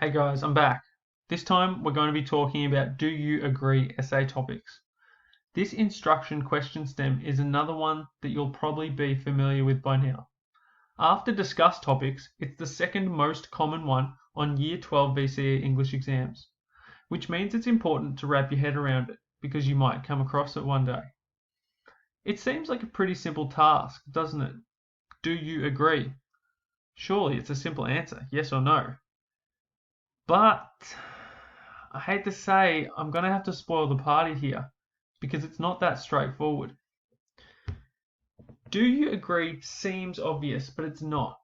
Hey guys, I'm back. This time we're going to be talking about do you agree essay topics. This instruction question stem is another one that you'll probably be familiar with by now. After discuss topics, it's the second most common one on Year 12 VCE English exams, which means it's important to wrap your head around it because you might come across it one day. It seems like a pretty simple task, doesn't it? Do you agree? Surely it's a simple answer, yes or no. But I hate to say, I'm going to have to spoil the party here because it's not that straightforward. Do you agree seems obvious, but it's not.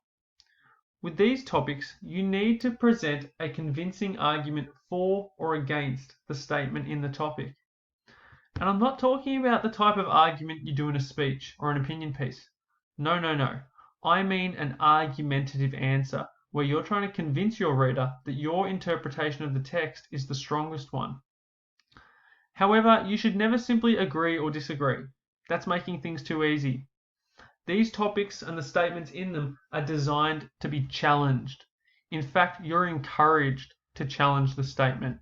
With these topics, you need to present a convincing argument for or against the statement in the topic. And I'm not talking about the type of argument you do in a speech or an opinion piece. No. I mean an argumentative answer where you're trying to convince your reader that your interpretation of the text is the strongest one. However, you should never simply agree or disagree. That's making things too easy. These topics and the statements in them are designed to be challenged. In fact, you're encouraged to challenge the statement.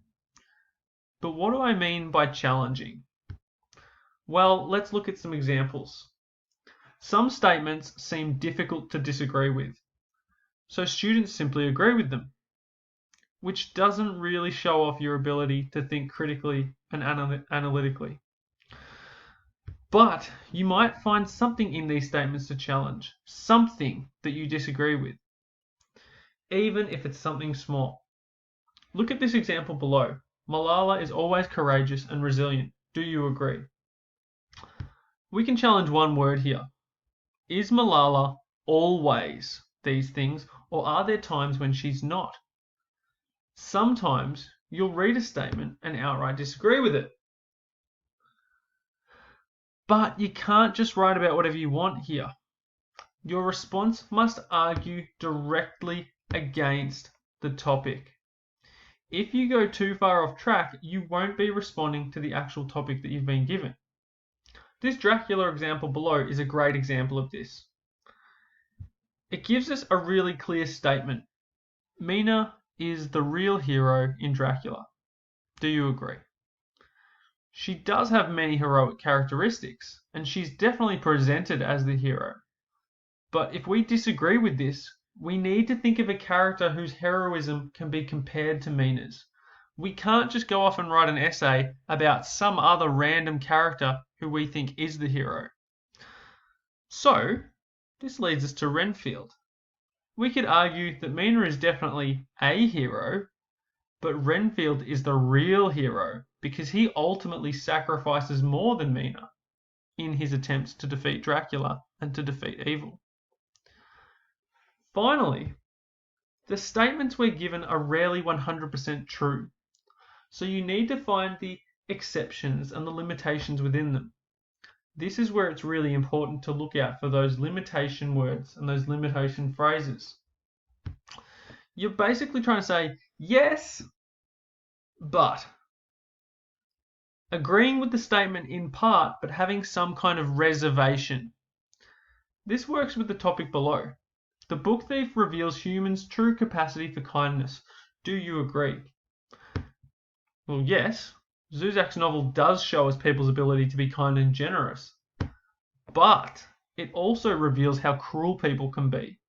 But what do I mean by challenging? Well, let's look at some examples. Some statements seem difficult to disagree with, so students simply agree with them, which doesn't really show off your ability to think critically and analytically. But you might find something in these statements to challenge, something that you disagree with, even if it's something small. Look at this example below. Malala is always courageous and resilient. Do you agree? We can challenge one word here. Is Malala always these things, or are there times when she's not? Sometimes you'll read a statement and outright disagree with it. But you can't just write about whatever you want here. Your response must argue directly against the topic. If you go too far off track, you won't be responding to the actual topic that you've been given. This Dracula example below is a great example of this. It gives us a really clear statement. Mina is the real hero in Dracula. Do you agree? She does have many heroic characteristics, and she's definitely presented as the hero. But if we disagree with this, we need to think of a character whose heroism can be compared to Mina's. We can't just go off and write an essay about some other random character who we think is the hero. So, this leads us to Renfield. We could argue that Mina is definitely a hero, but Renfield is the real hero because he ultimately sacrifices more than Mina in his attempts to defeat Dracula and to defeat evil. Finally, the statements we're given are rarely 100% true, so you need to find the exceptions and the limitations within them. This is where it's really important to look out for those limitation words and those limitation phrases. You're basically trying to say, yes, but. Agreeing with the statement in part, but having some kind of reservation. This works with the topic below. The book thief reveals humans' true capacity for kindness. Do you agree? Well, yes. Zuzak's novel does show us people's ability to be kind and generous, but it also reveals how cruel people can be.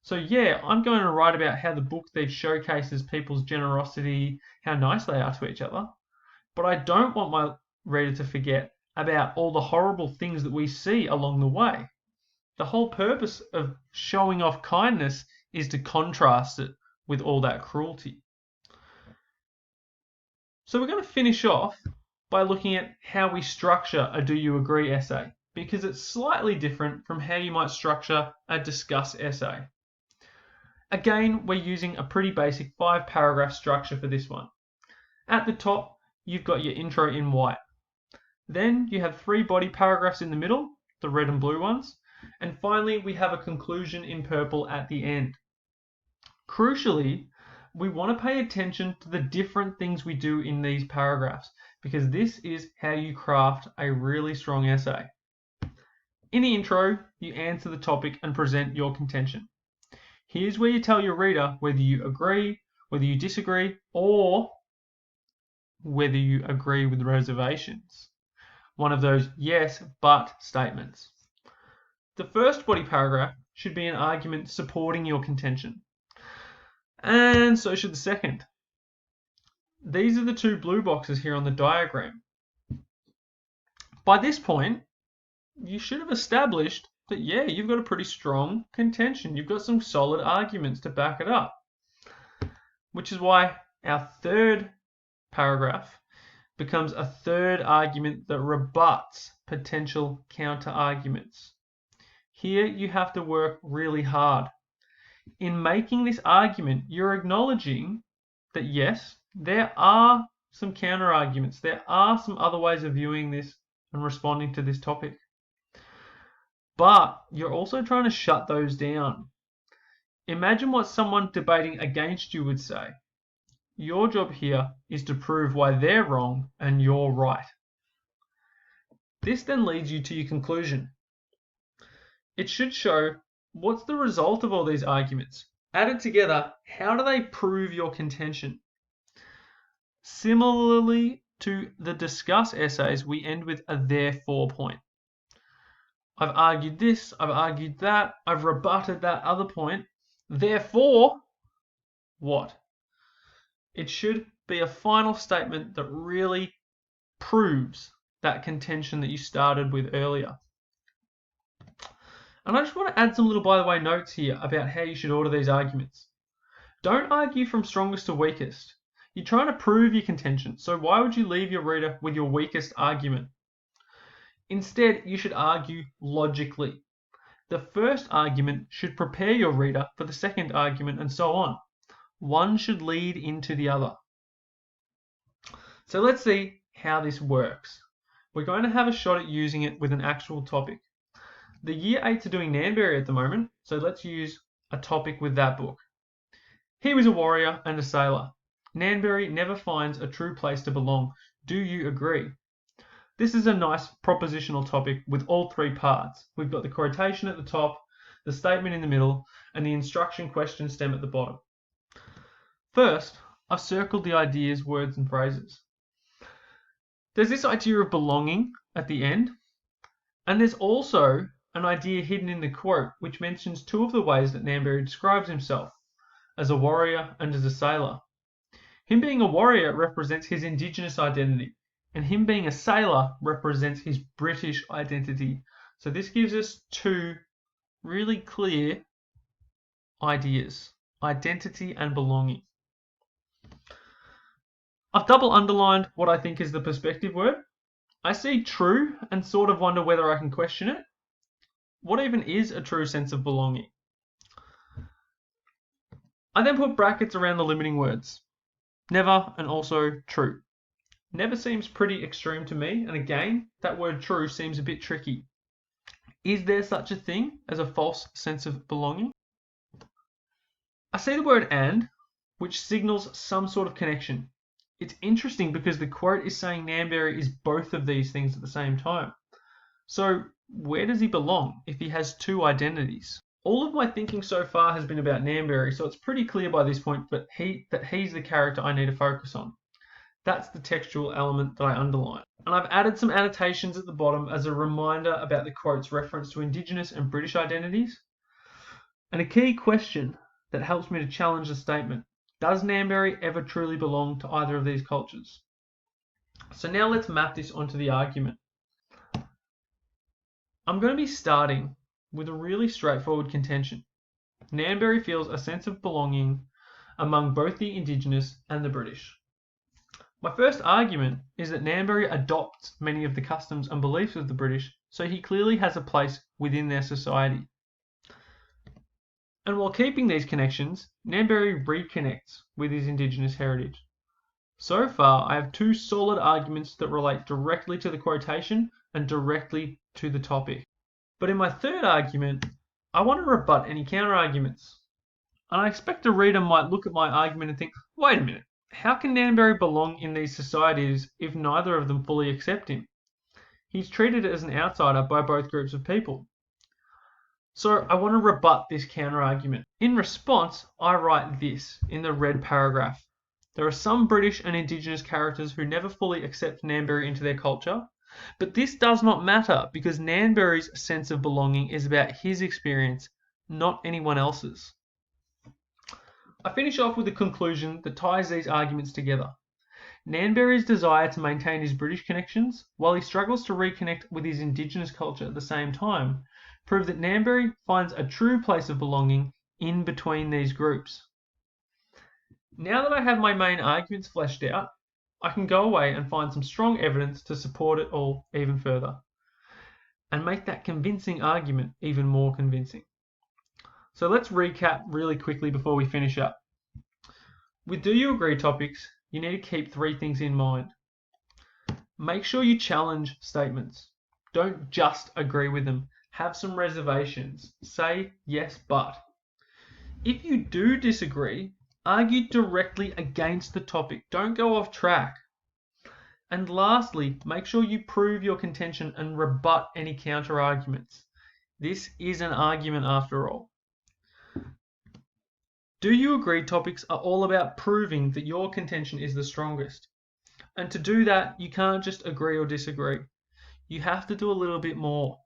So yeah, I'm going to write about how the book thief showcases people's generosity, how nice they are to each other, but I don't want my reader to forget about all the horrible things that we see along the way. The whole purpose of showing off kindness is to contrast it with all that cruelty. So we're going to finish off by looking at how we structure a Do You Agree essay, because it's slightly different from how you might structure a discuss essay. Again, we're using a pretty basic 5-paragraph structure for this one. At the top, you've got your intro in white. Then you have 3 body paragraphs in the middle, the red and blue ones, and finally we have a conclusion in purple at the end. Crucially, we want to pay attention to the different things we do in these paragraphs, because this is how you craft a really strong essay. In the intro, you answer the topic and present your contention. Here's where you tell your reader whether you agree whether you disagree or whether you agree with reservations. One of those yes, but statements. The first body paragraph should be an argument supporting your contention. And so should the second. These are the two blue boxes here on the diagram. By this point, you should have established that, yeah, you've got a pretty strong contention. You've got some solid arguments to back it up. Which is why our third paragraph becomes a third argument that rebuts potential counter-arguments. Here you have to work really hard. In making this argument, you're acknowledging that yes, there are some counter-arguments. There are some other ways of viewing this and responding to this topic. But you're also trying to shut those down. Imagine what someone debating against you would say. Your job here is to prove why they're wrong and you're right. This then leads you to your conclusion. It should show what's the result of all these arguments. Added together, how do they prove your contention? Similarly to the discuss essays, we end with a therefore point. I've argued this, I've argued that, I've rebutted that other point. Therefore, what? It should be a final statement that really proves that contention that you started with earlier. And I just want to add some little by the way notes here about how you should order these arguments. Don't argue from strongest to weakest. You're trying to prove your contention, so why would you leave your reader with your weakest argument? Instead, you should argue logically. The first argument should prepare your reader for the second argument and so on. One should lead into the other. So let's see how this works. We're going to have a shot at using it with an actual topic. The Year 8s are doing Nanberry at the moment, so let's use a topic with that book. He was a warrior and a sailor. Nanberry never finds a true place to belong. Do you agree? This is a nice propositional topic with all three parts. We've got the quotation at the top, the statement in the middle, and the instruction question stem at the bottom. First, I've circled the ideas, words, and phrases. There's this idea of belonging at the end, and there's also an idea hidden in the quote which mentions two of the ways that Nanberry describes himself, as a warrior and as a sailor. Him being a warrior represents his indigenous identity, and him being a sailor represents his British identity. So this gives us two really clear ideas, identity and belonging. I've double underlined what I think is the perspective word. I see true and sort of wonder whether I can question it. What even is a true sense of belonging? I then put brackets around the limiting words. Never and also true. Never seems pretty extreme to me, and again, that word true seems a bit tricky. Is there such a thing as a false sense of belonging? I see the word and, which signals some sort of connection. It's interesting because the quote is saying Nanberry is both of these things at the same time. So where does he belong if he has two identities? All of my thinking so far has been about Nanberry, so it's pretty clear by this point that he's the character I need to focus on. That's the textual element that I underline. And I've added some annotations at the bottom as a reminder about the quote's reference to Indigenous and British identities. And a key question that helps me to challenge the statement: does Nanberry ever truly belong to either of these cultures? So now let's map this onto the argument. I'm going to be starting with a really straightforward contention. Nanberry feels a sense of belonging among both the Indigenous and the British. My first argument is that Nanberry adopts many of the customs and beliefs of the British, so he clearly has a place within their society. And while keeping these connections, Nanberry reconnects with his Indigenous heritage. So far, I have two solid arguments that relate directly to the quotation and directly to the topic. But in my third argument, I want to rebut any counter-arguments. And I expect a reader might look at my argument and think, wait a minute, how can Nanberry belong in these societies if neither of them fully accept him? He's treated as an outsider by both groups of people. So I want to rebut this counter-argument. In response, I write this in the red paragraph. There are some British and Indigenous characters who never fully accept Nanberry into their culture, but this does not matter because Nanberry's sense of belonging is about his experience, not anyone else's. I finish off with a conclusion that ties these arguments together. Nanberry's desire to maintain his British connections, while he struggles to reconnect with his Indigenous culture at the same time, prove that Nanberry finds a true place of belonging in between these groups. Now that I have my main arguments fleshed out, I can go away and find some strong evidence to support it all even further, and make that convincing argument even more convincing. So let's recap really quickly before we finish up. With Do You Agree topics, you need to keep 3 things in mind. Make sure you challenge statements. Don't just agree with them. Have some reservations. Say yes, but. If you do disagree, argue directly against the topic. Don't go off track. And lastly, make sure you prove your contention and rebut any counter arguments. This is an argument after all. Do You Agree topics are all about proving that your contention is the strongest. And to do that, you can't just agree or disagree. You have to do a little bit more.